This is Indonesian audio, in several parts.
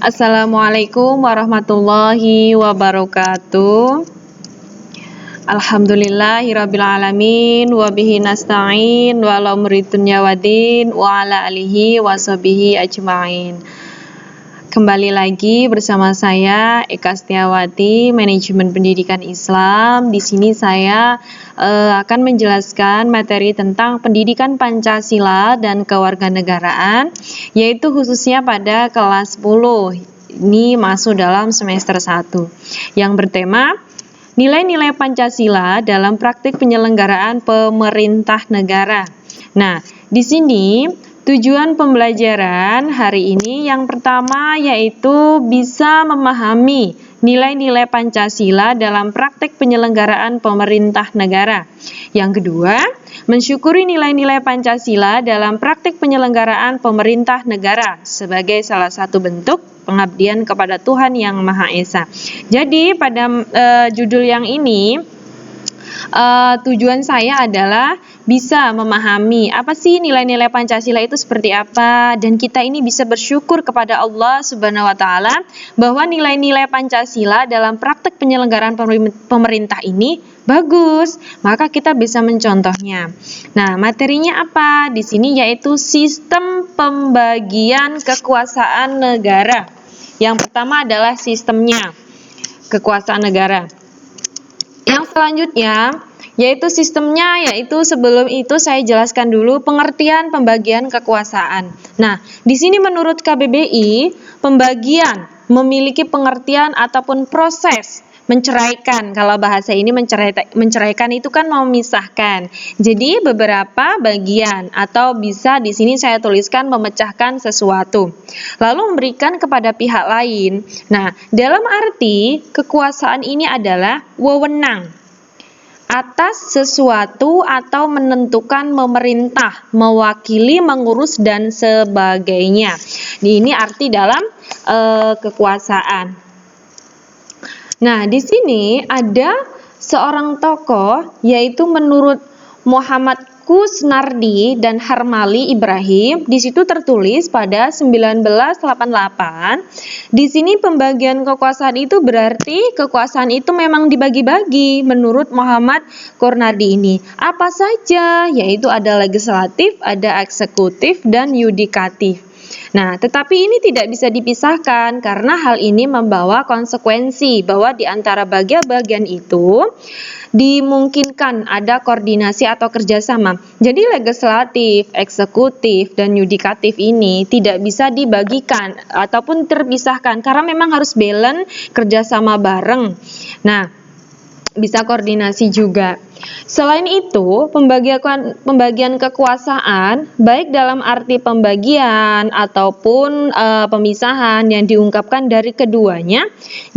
Assalamualaikum warahmatullahi wabarakatuh. Alhamdulillahirrabbilalamin wabihi nasta'in wa ala umri dunya waddin wa ala alihi wa sahbihi ajma'in. Kembali lagi bersama saya Eka Setiawati, Manajemen Pendidikan Islam. Di sini saya akan menjelaskan materi tentang pendidikan Pancasila dan kewarganegaraan, yaitu khususnya pada kelas 10. Ini masuk dalam semester 1 yang bertema nilai-nilai Pancasila dalam praktik penyelenggaraan pemerintah negara. Nah, di sini tujuan pembelajaran hari ini yang pertama yaitu bisa memahami nilai-nilai Pancasila dalam praktik penyelenggaraan pemerintah negara. Yang kedua, mensyukuri nilai-nilai Pancasila dalam praktik penyelenggaraan pemerintah negara sebagai salah satu bentuk pengabdian kepada Tuhan Yang Maha Esa. Jadi pada judul yang ini tujuan saya adalah bisa memahami apa sih nilai-nilai Pancasila itu seperti apa, dan kita ini bisa bersyukur kepada Allah Subhanahu wa taala bahwa nilai-nilai Pancasila dalam praktek penyelenggaraan pemerintah ini bagus, maka kita bisa mencontohnya. Nah, materinya apa? Di sini yaitu sistem pembagian kekuasaan negara. Yang pertama adalah sistemnya kekuasaan negara. Yang selanjutnya yaitu sistemnya, yaitu sebelum itu saya jelaskan dulu pengertian pembagian kekuasaan. Nah, di sini menurut KBBI, pembagian memiliki pengertian ataupun proses menceraikan. Kalau bahasa ini menceraikan itu kan memisahkan. Jadi beberapa bagian, atau bisa di sini saya tuliskan memecahkan sesuatu, lalu memberikan kepada pihak lain. Nah, dalam arti kekuasaan ini adalah wewenang atas sesuatu atau menentukan, memerintah, mewakili, mengurus, dan sebagainya. Ini arti dalam kekuasaan. Nah, di sini ada seorang tokoh, yaitu menurut Muhammad Kusnardi dan Harmali Ibrahim. Di situ tertulis pada 1988. Di sini pembagian kekuasaan itu berarti kekuasaan itu memang dibagi-bagi menurut Muhammad Kusnardi ini. Apa saja? Yaitu ada legislatif, ada eksekutif, dan yudikatif. Nah, tetapi ini tidak bisa dipisahkan karena hal ini membawa konsekuensi bahwa di antara bagian-bagian itu dimungkinkan ada koordinasi atau kerjasama. Jadi legislatif, eksekutif, dan yudikatif ini tidak bisa dibagikan ataupun terpisahkan karena memang harus balance, kerjasama bareng. Nah, bisa koordinasi juga. Selain itu, pembagian kekuasaan baik dalam arti pembagian ataupun pemisahan yang diungkapkan dari keduanya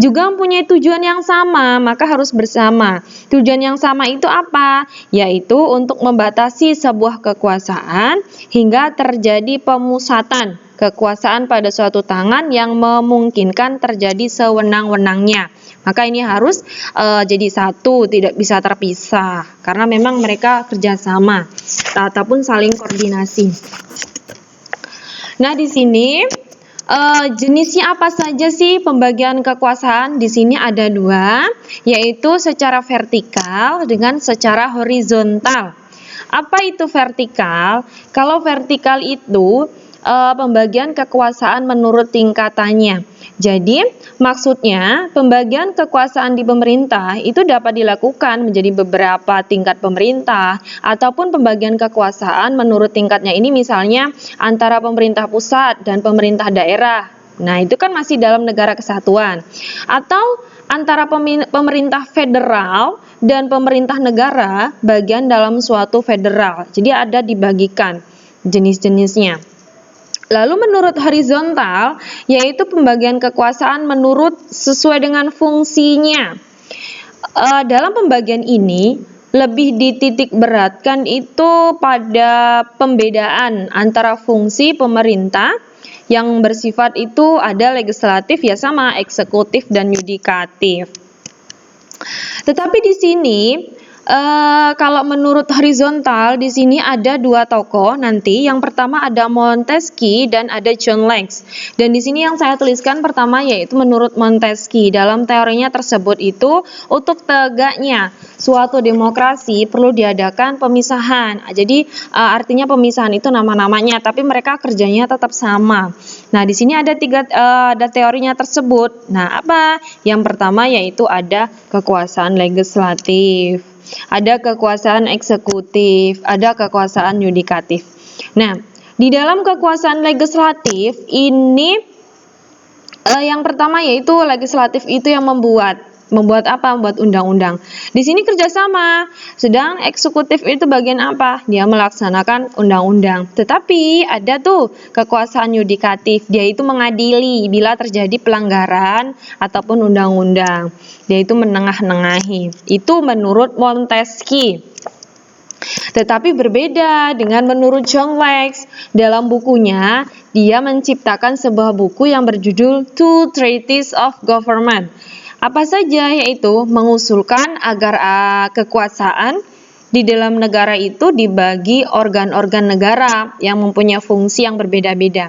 juga mempunyai tujuan yang sama, maka harus bersama. Tujuan yang sama itu apa? Yaitu untuk membatasi sebuah kekuasaan hingga terjadi pemusatan kekuasaan pada suatu tangan yang memungkinkan terjadi sewenang-wenangnya. Maka ini harus jadi satu, tidak bisa terpisah karena memang mereka kerjasama ataupun saling koordinasi. Nah, di sini jenisnya apa saja sih pembagian kekuasaan? Di sini ada dua, yaitu secara vertikal dengan secara horizontal. Apa itu vertikal? Kalau vertikal itu pembagian kekuasaan menurut tingkatannya. Jadi, maksudnya pembagian kekuasaan di pemerintah itu dapat dilakukan menjadi beberapa tingkat pemerintah ataupun pembagian kekuasaan menurut tingkatnya ini misalnya antara pemerintah pusat dan pemerintah daerah. Nah, itu kan masih dalam negara kesatuan. Atau antara pemerintah federal dan pemerintah negara bagian dalam suatu federal. Jadi ada dibagikan jenis-jenisnya. Lalu menurut horizontal, yaitu pembagian kekuasaan menurut sesuai dengan fungsinya. Dalam pembagian ini, lebih dititik beratkan itu pada pembedaan antara fungsi pemerintah yang bersifat itu ada legislatif ya sama, eksekutif dan yudikatif. Tetapi di sini Kalau menurut horizontal di sini ada dua tokoh nanti. Yang pertama ada Montesquieu dan ada John Locke. Dan di sini yang saya tuliskan pertama yaitu menurut Montesquieu. Dalam teorinya tersebut itu untuk tegaknya suatu demokrasi perlu diadakan pemisahan. Jadi artinya pemisahan itu nama-namanya, tapi mereka kerjanya tetap sama. Nah, di sini ada ada teorinya tersebut. Nah, apa? Yang pertama yaitu ada kekuasaan legislatif, ada kekuasaan eksekutif, ada kekuasaan yudikatif. Nah, di dalam kekuasaan legislatif ini yang pertama yaitu legislatif itu yang membuat apa? Membuat undang-undang. Di sini kerjasama. Sedang eksekutif itu bagian apa? Dia melaksanakan undang-undang. Tetapi ada tuh kekuasaan yudikatif. Dia itu mengadili bila terjadi pelanggaran ataupun undang-undang. Dia itu menengah-nengahi. Itu menurut Montesquieu. Tetapi berbeda dengan menurut John Locke. Dalam bukunya, dia menciptakan sebuah buku yang berjudul Two Treatises of Government. Apa saja? Yaitu mengusulkan agar kekuasaan di dalam negara itu dibagi organ-organ negara yang mempunyai fungsi yang berbeda-beda.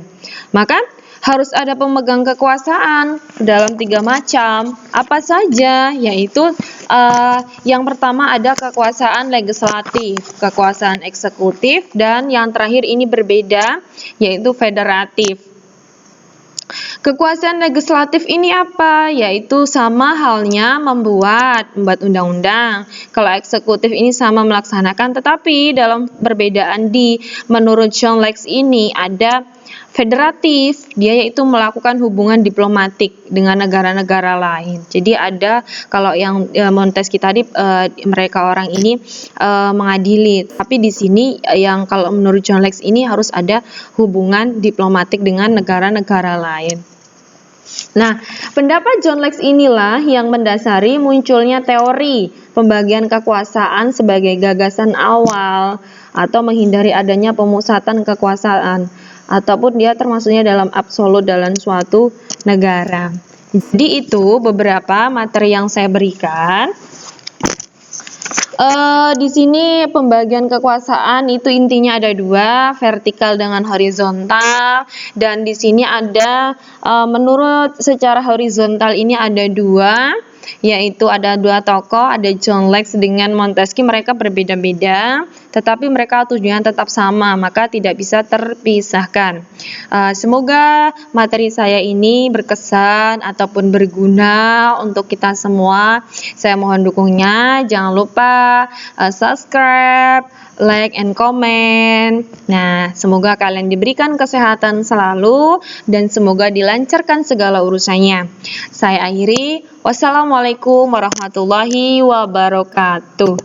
Maka harus ada pemegang kekuasaan dalam 3 macam. Apa saja? Yaitu yang pertama ada kekuasaan legislatif, kekuasaan eksekutif, dan yang terakhir ini berbeda yaitu federatif. Kekuasaan legislatif ini apa? Yaitu sama halnya membuat undang-undang. Kalau eksekutif ini sama melaksanakan, tetapi dalam perbedaan menurut John Locke ini ada federatif, dia yaitu melakukan hubungan diplomatik dengan negara-negara lain. Jadi ada kalau yang Montesquieu tadi mereka orang ini mengadili, tapi di sini yang kalau menurut John Locke ini harus ada hubungan diplomatik dengan negara-negara lain. Nah, pendapat John Locke inilah yang mendasari munculnya teori pembagian kekuasaan sebagai gagasan awal atau menghindari adanya pemusatan kekuasaan, ataupun dia termasuknya dalam absolut dalam suatu negara. Jadi itu beberapa materi yang saya berikan. Di sini pembagian kekuasaan itu intinya ada 2, vertikal dengan horizontal. Dan di sini ada menurut secara horizontal ini ada 2. Yaitu ada 2 tokoh, ada John Locke dengan Montesquieu. Mereka berbeda-beda, tetapi mereka tujuannya tetap sama, maka tidak bisa terpisahkan. Semoga materi saya ini berkesan ataupun berguna untuk kita semua. Saya mohon dukungnya. Jangan lupa subscribe, like, and comment. Nah, semoga kalian diberikan kesehatan selalu dan semoga dilancarkan segala urusannya. Saya akhiri. Wassalamualaikum warahmatullahi wabarakatuh.